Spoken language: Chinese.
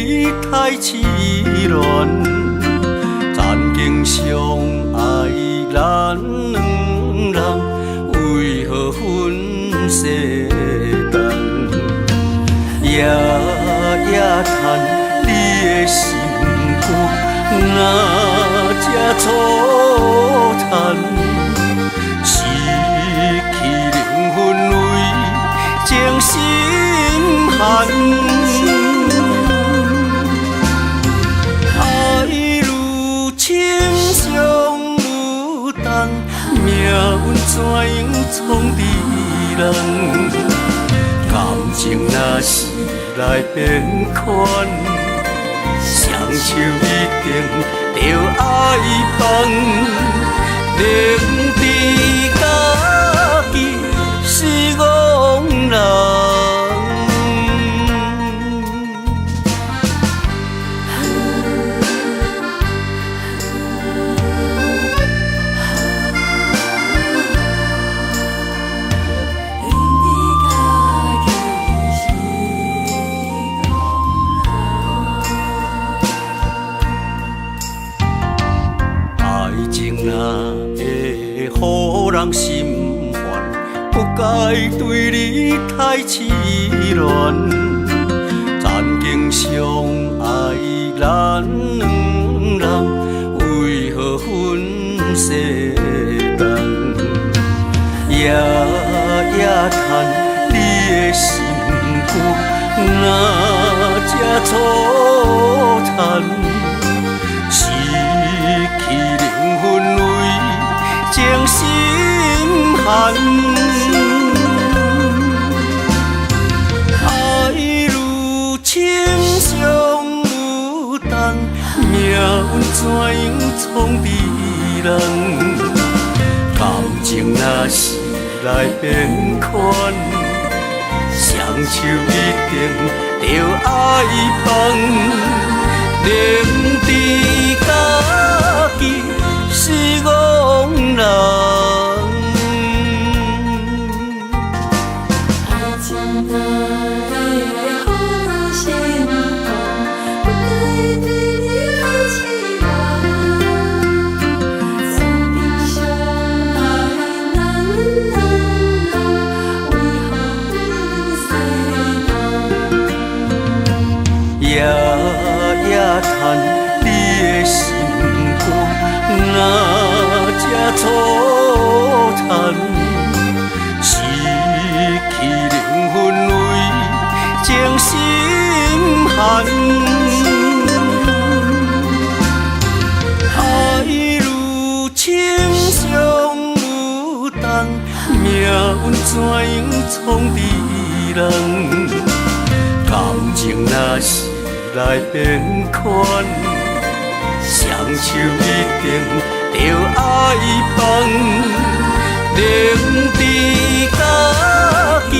你太凄恋，曾经相爱咱两人，为何分世间？夜夜叹你的心肝，哪这粗残？失去灵魂为情心寒。爱如亲像牡丹，命运怎样创治人？感情若是来变款，双手一定着爱放，明知家己是戆人。予人心烦，不该对你太痴恋。曾经相爱咱两人，为何分世间？夜夜叹你的心肝，哪这粗残？失去灵魂为情心寒，爱如亲像牡丹，命运怎样创治人？感情若是来变款，双手一定着爱放，明知家己是戆人。爱情哪会予人心烦，不该对你太痴恋。曾经相爱咱两人，为何分世间？夜夜叹你的心肝，哪这粗残？失去灵魂为情心寒。爱如亲像牡丹，命运怎样创治人？感情若是来变款，双手一定着爱放，明知家己